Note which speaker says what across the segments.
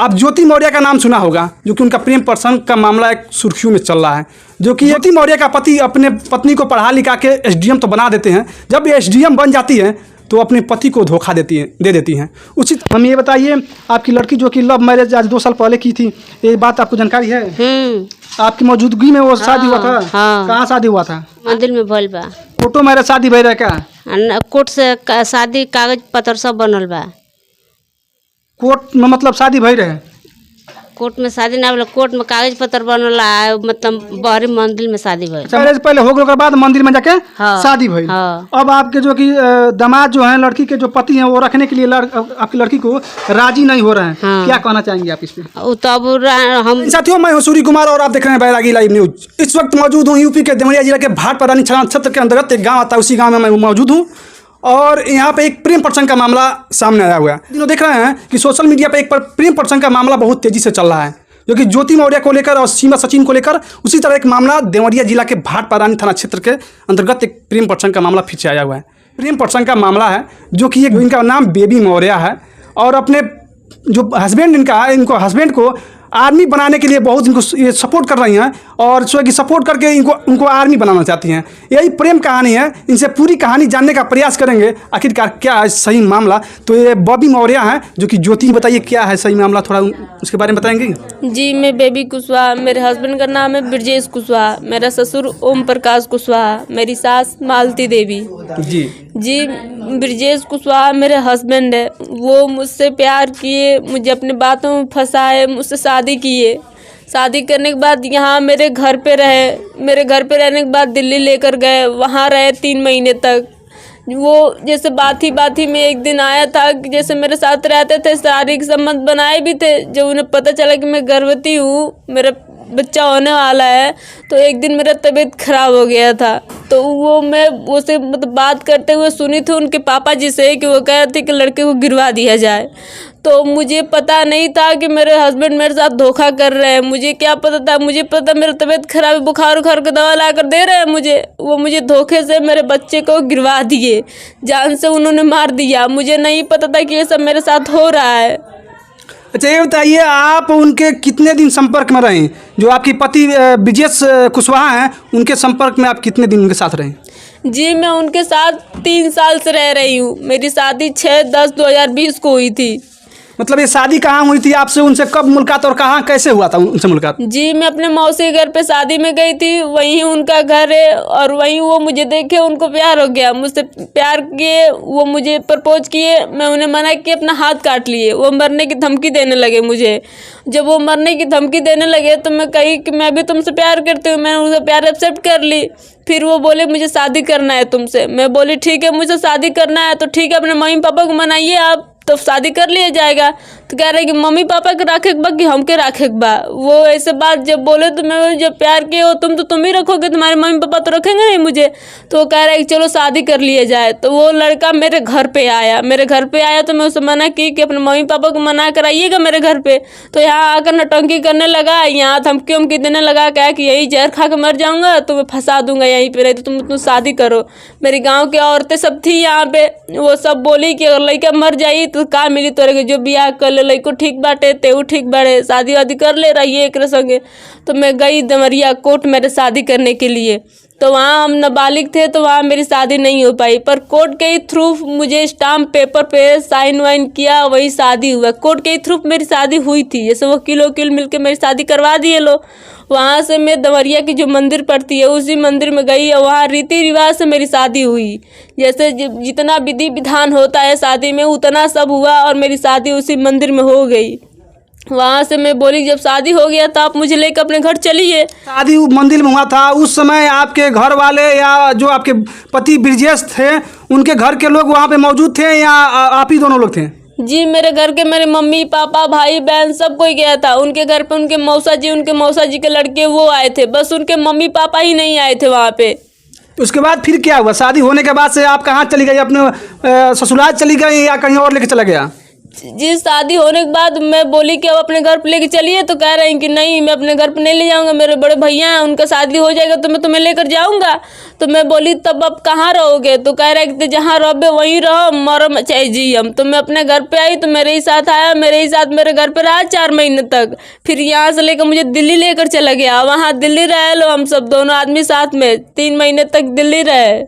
Speaker 1: आप ज्योति मौर्य का नाम सुना होगा, जो कि उनका प्रेम प्रसंग का मामला एक सुर्खियों में चल रहा है। जो कि ज्योति मौर्य का पति अपने पत्नी को पढ़ा लिखा के एसडीएम तो बना देते हैं, जब ये एसडीएम बन जाती है तो अपने पति को धोखा दे देती हैं। उसी हम ये बताइए, आपकी लड़की जो कि लव मैरिज आज 2 साल पहले की थी, ये बात आपको जानकारी है? आपकी मौजूदगी में वो शादी हुआ था? कहाँ शादी हुआ था?
Speaker 2: मंदिर में भइल बा।
Speaker 1: फोटो मैरिज शादी भई रहे क्या?
Speaker 2: कोर्ट से शादी कागज पत्र सब बनल बा।
Speaker 1: कोर्ट में मतलब शादी भई रहे?
Speaker 2: कोर्ट में शादी ना बोला, कोर्ट में कागज पत्र बनल है, मतलब बहरी मंदिर में शादी भइल।
Speaker 1: मैरिज पहले हो गए के बाद मंदिर में जाके शादी भई। अब आपके जो कि दामाद जो हैं, लड़की के जो पति हैं, वो रखने के लिए आपकी लड़की को राजी नहीं हो रहे हैं। क्या कहना चाहेंगे आप इस पे?
Speaker 2: तब हम
Speaker 1: साथियों, मैं हूं सूर्य कुमार और आप देख रहे हैं बैरागी लाइव न्यूज। इस वक्त मौजूद हूँ यूपी के देवरिया जिला के भाटपरानी थाना क्षेत्र के अंतर्गत एक गाँव आता है, उसी गाँव में मैं मौजूद हूँ। और यहाँ पे एक प्रेम प्रसंग का मामला सामने आया हुआ है। दिनों देख रहे हैं कि सोशल मीडिया पे एक प्रेम प्रसंग का मामला बहुत तेजी से चल रहा है, जो कि ज्योति मौर्य को लेकर और सीमा सचिन को लेकर। उसी तरह एक मामला देवरिया जिला के भाटपरानी थाना क्षेत्र के अंतर्गत एक प्रेम प्रसंग का मामला फिर से आया हुआ है। प्रेम प्रसंग का मामला है जो कि इनका नाम बेबी मौर्य है, और अपने जो हस्बैंड इनका है, इनको हस्बैंड को आर्मी बनाने के लिए बहुत इनको ये सपोर्ट कर रही हैं, और सो कि सपोर्ट करके उनको आर्मी बनाना चाहती हैं। यही प्रेम कहानी है। इनसे पूरी कहानी जानने का प्रयास करेंगे, आखिरकार क्या है सही मामला। तो ये बॉबी मौर्य हैं, जो कि ज्योति बताइए क्या है सही मामला, थोड़ा उसके बारे में बताएंगे?
Speaker 3: जी, मैं बेबी कुशवाहा, मेरे हस्बैंड का नाम है ब्रजेश कुशवाहा, मेरा ससुर ओम प्रकाश कुशवाहा, मेरी सास मालती देवी। जी, ब्रजेश कुशवाहा मेरे हस्बैंड है। वो मुझसे प्यार किए, मुझे अपनी बातों में फंसाए, मुझसे शादी किए। शादी करने के बाद यहाँ मेरे घर पे रहे। मेरे घर पे रहने के बाद दिल्ली लेकर गए, वहाँ रहे 3 महीने तक। वो जैसे बात ही में एक दिन आया था कि जैसे मेरे साथ रहते थे, शारीरिक संबंध बनाए भी थे। जब उन्हें पता चला कि मैं गर्भवती हूँ, मेरा बच्चा होने वाला है, तो एक दिन मेरा तबीयत खराब हो गया था। तो मैं उसे मतलब बात करते हुए सुनी थी उनके पापा जी से कि वो कह रहे थे कि लड़के को गिरवा दिया जाए। तो मुझे पता नहीं था कि मेरे हस्बैंड मेरे साथ धोखा कर रहे हैं। मुझे क्या पता था? मुझे पता मेरा तबीयत खराब है, बुखार उखार का दवा ला कर दे रहे हैं मुझे। वो मुझे धोखे से मेरे बच्चे को गिरवा दिए, जान से उन्होंने मार दिया। मुझे नहीं पता था कि ये सब मेरे साथ हो रहा है।
Speaker 1: अच्छा, ये बताइए, आप उनके कितने दिन संपर्क में रहे? जो आपके पति ब्रजेश कुशवाहा हैं, उनके संपर्क में आप कितने दिन उनके साथ रहे?
Speaker 3: जी, मैं उनके साथ 3 साल से रह रही हूँ। मेरी शादी 6/10/2020 को हुई थी।
Speaker 1: मतलब ये शादी कहाँ हुई थी आपसे? उनसे कब मुलाकात और कहाँ कैसे हुआ था उनसे मुलाकात?
Speaker 3: जी, मैं अपने मौसी के घर पे शादी में गई थी, वहीं उनका घर है, और वहीं वो मुझे देखे, उनको प्यार हो गया। मुझसे प्यार किए, वो मुझे प्रपोज किए। मैं उन्हें मना किया, अपना हाथ काट लिए। वो मरने की धमकी देने लगे मुझे। जब वो मरने की धमकी देने लगे तो मैं कही कि मैं भी तुमसे प्यार करती हूँ। मैंने उनसे प्यार एक्सेप्ट कर ली। फिर वो बोले मुझे शादी करना है तुमसे। मैं बोली ठीक है, मुझे शादी करना है तो ठीक है, अपने मम्मी पापा को मनाइए आप, तो शादी कर लिया जाएगा। तो कह रहे कि मम्मी पापा के राखे बा कि हमके राखे बा। वो ऐसे बात जब बोले तो मैं जब प्यार किए हो तुम ही रखोगे, तुम्हारे मम्मी पापा तो रखेंगे नहीं मुझे। तो वो कह रहे कि चलो शादी कर लिया जाए। तो वो लड़का मेरे घर पे आया तो मैं उसे मना की कि अपने मम्मी पापा को मना कर आइएगा मेरे घर पे। तो यहाँ आकर नौटंकी करने लगा, यहाँ धमकी उमकी देने लगा, क्या कि यही जहर खा के मर जाऊँगा, तुम्हें फंसा दूंगा यहीं पे, नहीं तो तुम शादी करो। मेरी गाँव की औरतें सब थी यहाँ पे, वो सब बोली कि अगर लड़का मर जाई तो का मिली तोरे के, जो बियाह कर ले लइको ठीक बाटे, तेऊ ठीक बाटे, शादी वादी कर ले रहिए एक संगे। तो मैं गई देवरिया कोर्ट मेरे शादी करने के लिए। तो वहाँ हम नाबालिग थे, तो वहाँ मेरी शादी नहीं हो पाई, पर कोर्ट के ही थ्रू मुझे स्टाम्प पेपर पे साइन वाइन किया, वही शादी हुआ। कोर्ट के ही थ्रू मेरी शादी हुई थी। जैसे वकील मिलके मेरी शादी करवा दिए लोग। वहाँ से मैं देवरिया की जो मंदिर पड़ती है उसी मंदिर में गई, और वहाँ रीति रिवाज से मेरी शादी हुई। जैसे जितना विधि विधान होता है शादी में, उतना सब हुआ, और मेरी शादी उसी मंदिर में हो गई। वहाँ से मैं बोली जब शादी हो गया तो आप मुझे लेकर अपने घर चलिए।
Speaker 1: शादी मंदिर में हुआ था, उस समय आपके घर वाले या जो आपके पति ब्रजेश थे, उनके घर के लोग वहाँ पे मौजूद थे या आप ही दोनों लोग थे?
Speaker 3: जी, मेरे घर के मेरे मम्मी पापा भाई बहन सब कोई गया था। उनके घर पे उनके मौसा जी के लड़के वो आए थे, बस उनके मम्मी पापा ही नहीं आए थे वहाँ पे।
Speaker 1: उसके बाद फिर क्या हुआ? शादी होने के बाद से आप कहाँ चली गई? अपने ससुराल चली गई या कहीं और लेके चला गया?
Speaker 3: जी शादी होने के बाद मैं बोली कि अब अपने घर पे लेके चलिए, तो कह रहे हैं कि नहीं मैं अपने घर पे नहीं ले जाऊंगा, मेरे बड़े भैया हैं उनका शादी हो जाएगा तो मैं तुम्हें लेकर जाऊंगा। तो मैं बोली तब अब कहाँ रहोगे? तो कह रहे कि जहाँ रहोगे वहीं रहो, मरो चाहे जी हम। तो मैं अपने घर पे आई तो मेरे ही साथ आया, मेरे ही साथ मेरे घर पे रहा 4 महीने तक। फिर यहाँ से लेकर मुझे दिल्ली लेकर चला गया, वहाँ दिल्ली रहे लो हम सब दोनों आदमी साथ में 3 महीने तक दिल्ली रहे।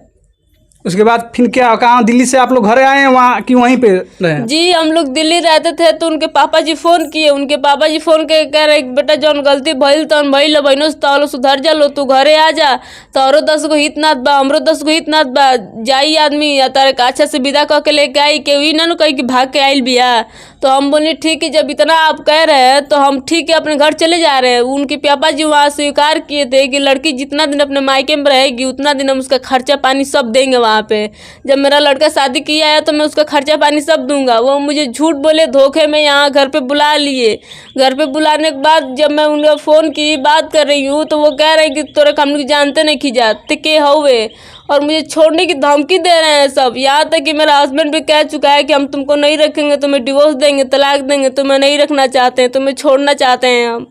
Speaker 1: उसके बाद फिर क्या, कहाँ दिल्ली से आप लोग घर आए हैं वहाँ कि वहीं पे रहे?
Speaker 3: जी हम लोग दिल्ली रहते थे तो उनके पापा जी फ़ोन किए, उनके पापा जी फ़ोन के कह रहे बेटा जौन गलती भइल तौन भइल, बहनों से तौलो सुधर जा लो, तू घरे आ जा, तोरो 10 गो हित नाथ बा, हमरो 10 गो हित नाथ बा, जाई आदमी या तारे अच्छा से विदा कह के लेके आई, केहू ही ना कही कि भाग के आइल बिया। तो हम बोले ठीक है, जब इतना आप कह रहे हैं तो हम ठीक है अपने घर चले जा रहे हैं। उनके पापा जी वहाँ स्वीकार किए थे कि लड़की जितना दिन अपने मायके में रहेगी उतना दिन हम उसका खर्चा पानी सब देंगे वहाँ पे। जब मेरा लड़का शादी किया है तो मैं उसका खर्चा पानी सब दूंगा। वो मुझे झूठ बोले, धोखे में यहाँ घर पे बुला लिए। घर पे बुलाने के बाद जब मैं उनका फ़ोन की बात कर रही हूँ तो वो कह रहे हैं कि तोरे हम लोग जानते नहीं खिजाते के हुए, और मुझे छोड़ने की धमकी दे रहे हैं सब। यहाँ तक कि मेरा हस्बैंड भी कह चुका है कि हम तुमको नहीं रखेंगे, तुम्हें डिवोर्स देंगे, तलाक देंगे, तुम्हें नहीं रखना चाहते हैं, तुम्हें छोड़ना चाहते हैं हम।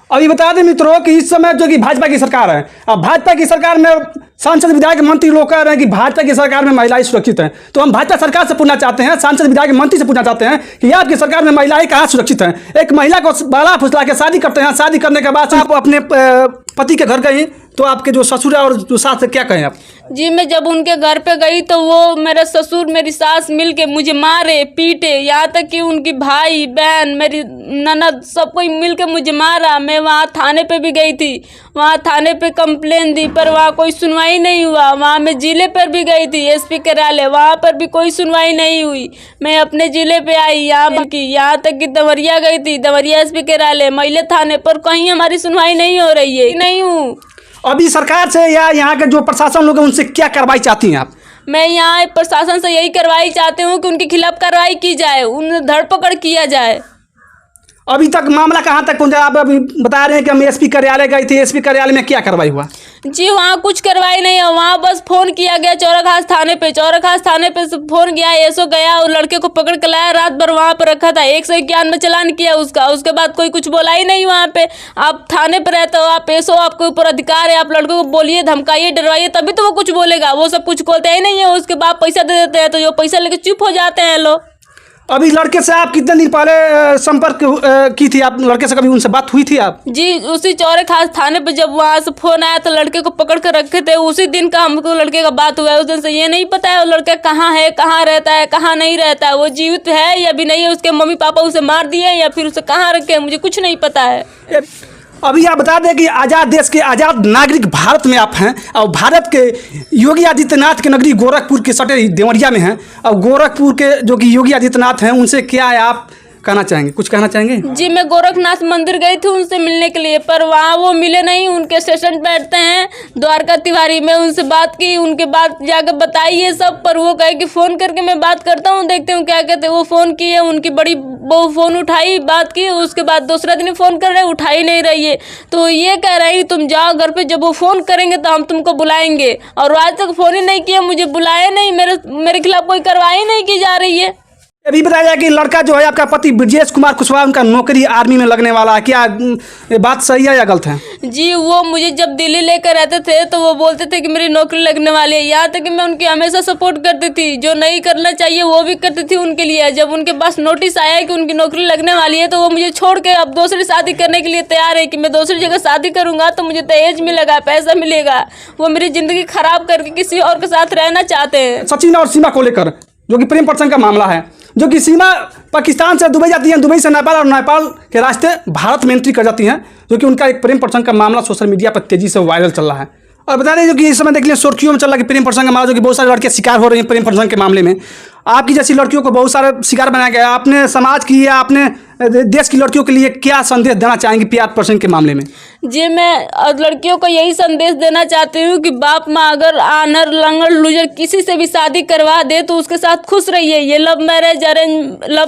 Speaker 1: अभी बता दें मित्रों कि इस समय जो कि भाजपा की सरकार है, अब भाजपा की सरकार में सांसद विधायक मंत्री लोग कह रहे हैं कि भाजपा की सरकार में महिलाएं सुरक्षित हैं। तो हम भाजपा सरकार से पूछना चाहते हैं, सांसद विधायक मंत्री से पूछना चाहते हैं कि आपकी सरकार में महिलाएं कहाँ सुरक्षित हैं? एक महिला को बाला फुसला के शादी करते हैं, शादी करने के बाद आप अपने पति के घर गई तो आपके जो ससुर है और जो सास है क्या कहें आप?
Speaker 3: जी मैं जब उनके घर पे गई तो वो मेरा ससुर मेरी सास मिल के मुझे मारे पीटे, यहाँ तक कि उनकी भाई बहन मेरी ननद सब कोई मिल के मुझे मारा। मैं वहाँ थाने पे भी गई थी, वहाँ थाने पे कंप्लेन दी पर वहाँ कोई सुनवाई नहीं हुआ। वहाँ मैं जिले पर भी गई थी एसपी कार्यालय, वहाँ पर भी कोई सुनवाई नहीं हुई। मैं अपने जिले पे आई यहाँ तक कि दवरिया गई थी, दवरिया एसपी कार्यालय, महिले थाने पर, कहीं हमारी सुनवाई नहीं हो रही है। नहीं हूँ
Speaker 1: अभी सरकार से या यहाँ के जो प्रशासन लोग हैं उनसे क्या कार्रवाई चाहती हैं आप?
Speaker 3: मैं यहाँ प्रशासन से यही कार्रवाई चाहती हूँ कि उनके खिलाफ कार्रवाई की जाए, उन्हें धरपकड़ किया जाए।
Speaker 1: अभी तक मामला कहाँ तक पहुँचा? आप अभी बता रहे हैं कि हम एसपी कार्यालय गए थे, एसपी कार्यालय में क्या कार्रवाई हुआ?
Speaker 3: जी वहाँ कुछ कार्रवाई नहीं है, वहाँ बस फ़ोन किया गया चौराखास थाने पे, चौराखास थाने पे फ़ोन किया, एसओ गया और लड़के को पकड़ के लाया, रात भर वहाँ पर रखा था, 191 चालान किया उसका। उसके बाद कोई कुछ बोला ही नहीं वहाँ पे। आप थाने पर रहते हो, आप एसओ, आपके ऊपर अधिकार है, आप लड़कों को बोलिए, धमकाइए, डरवाइए, तभी तो वो कुछ बोलेगा। वो सब कुछ बोलते ही नहीं है, उसके बाद पैसा दे देते हैं तो जो पैसा लेके चुप हो जाते हैं लोग।
Speaker 1: अभी लड़के से आप कितने दिन पहले संपर्क की थी? आप लड़के से कभी उनसे बात हुई थी आप?
Speaker 3: जी उसी चौराखास थाने पे जब वहाँ से फ़ोन आया तो लड़के को पकड़ कर रखे थे, उसी दिन का हमको लड़के का बात हुआ है। उस दिन से ये नहीं पता है वो लड़का कहाँ है, कहाँ रहता है, कहाँ नहीं रहता है, वो जीवित है या भी नहीं है, उसके मम्मी पापा उसे मार दिए या फिर उसे कहाँ रखे हैं, मुझे कुछ नहीं पता है।
Speaker 1: अभी आप बता दें कि आज़ाद देश के आज़ाद नागरिक भारत में आप हैं और भारत के योगी आदित्यनाथ के नगरी गोरखपुर के सटे देवरिया में हैं, और गोरखपुर के जो कि योगी आदित्यनाथ हैं उनसे क्या है आप कहना चाहेंगे, कुछ कहना चाहेंगे?
Speaker 3: जी मैं गोरखनाथ मंदिर गई थी उनसे मिलने के लिए, पर वहाँ वो मिले नहीं, उनके स्टेशन पे बैठते हैं द्वारका तिवारी। मैं उनसे बात की, उनके बात जाकर बताई ये सब, पर वो कहे कि फ़ोन करके मैं बात करता हूँ, देखते हूँ क्या कहते हैं। वो फ़ोन किए, उनकी बड़ी वो फ़ोन उठाई, बात की, उसके बाद दूसरा दिन फ़ोन कर रहे, उठा ही नहीं रही है। तो ये कह रही है तुम जाओ घर पे, जब वो फ़ोन करेंगे तो हम तुमको बुलाएंगे, और आज तक फ़ोन ही नहीं किया, मुझे बुलाया नहीं, मेरे खिलाफ कोई कार्रवाई नहीं की जा रही है।
Speaker 1: अभी बताया जाए कि लड़का जो है आपका पति ब्रजेश कुमार कुशवाहा, उनका नौकरी आर्मी में लगने वाला है, क्या ये बात सही है या गलत है?
Speaker 3: जी वो मुझे जब दिल्ली लेकर रहते थे तो वो बोलते थे कि मेरी नौकरी लगने वाली है, यहाँ तक कि मैं उनकी हमेशा सपोर्ट करती थी, जो नहीं करना चाहिए वो भी करती थी उनके लिए। जब उनके पास नोटिस आया कि उनकी नौकरी लगने वाली है तो वो मुझे छोड़ के अब दूसरी शादी करने के लिए तैयार है कि मैं दूसरी जगह शादी करूँगा तो मुझे दहेज मिलेगा, पैसा मिलेगा। वो मेरी ज़िंदगी ख़राब करके किसी और के साथ रहना चाहते हैं।
Speaker 1: सचिन और सीमा को लेकर जो कि प्रेम प्रसंग का मामला है, जो कि सीमा पाकिस्तान से दुबई जाती हैं, दुबई से नेपाल और नेपाल के रास्ते भारत में एंट्री कर जाती हैं, जो कि उनका एक प्रेम प्रसंग का मामला सोशल मीडिया पर तेजी से वायरल चल रहा है। और बता दें जो कि इस समय देख लिया सुर्खियों में चल रहा है कि प्रेम प्रसंग का मामला, जो कि बहुत सारे लड़के शिकार हो रही हैं प्रेम प्रसंग के मामले में। आपकी जैसी लड़कियों को बहुत सारे शिकार बनाया गया है। आपने समाज की या अपने देश की लड़कियों के लिए क्या संदेश देना चाहेंगे प्यार प्रसंग के मामले में?
Speaker 3: जी मैं लड़कियों को यही संदेश देना चाहती हूँ कि बाप माँ अगर आनर लंगड़ लूजर किसी से भी शादी करवा दे तो उसके साथ खुश रहिए। ये लव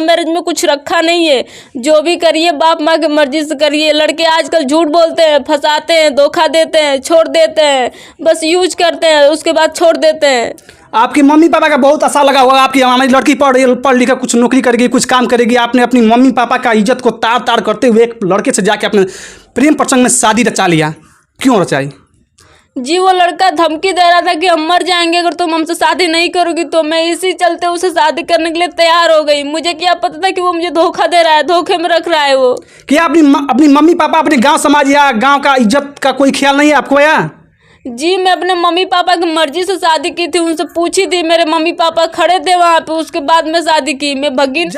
Speaker 3: मैरिज में कुछ रखा नहीं है, जो भी करिए बाप माँ की मर्जी से करिए। लड़के आजकल झूठ बोलते हैं, फंसाते हैं, धोखा देते हैं, छोड़ देते हैं, बस यूज करते हैं, उसके बाद छोड़ देते हैं।
Speaker 1: आपकी मम्मी पापा का बहुत आशा लगा होगा आपकी हमारी लड़की पढ़ लिख कुछ नौकरी करेगी, कुछ काम करेगी। आपने अपनी मम्मी पापा का इज्जत को तार तार करते हुए एक लड़के से जाके अपने प्रेम प्रसंग में शादी रचा लिया। क्यों रचाई?
Speaker 3: जी वो लड़का धमकी दे रहा था कि हम मर जाएंगे अगर तुम हमसे शादी नहीं करोगी, तो मैं इसी चलते उसे शादी करने के लिए तैयार हो गई। मुझे क्या पता था कि वो मुझे धोखा दे रहा है, धोखे में रख रहा है वो।
Speaker 1: क्या अपनी मम्मी पापा, अपने गांव समाज या गांव का इज्जत का कोई ख्याल नहीं है आपको? या
Speaker 3: जी मैं अपने मम्मी पापा की मर्जी से शादी की थी, उनसे पूछी थी, मेरे मम्मी पापा खड़े थे वहाँ पे, उसके बाद मैं शादी की। मैं भगी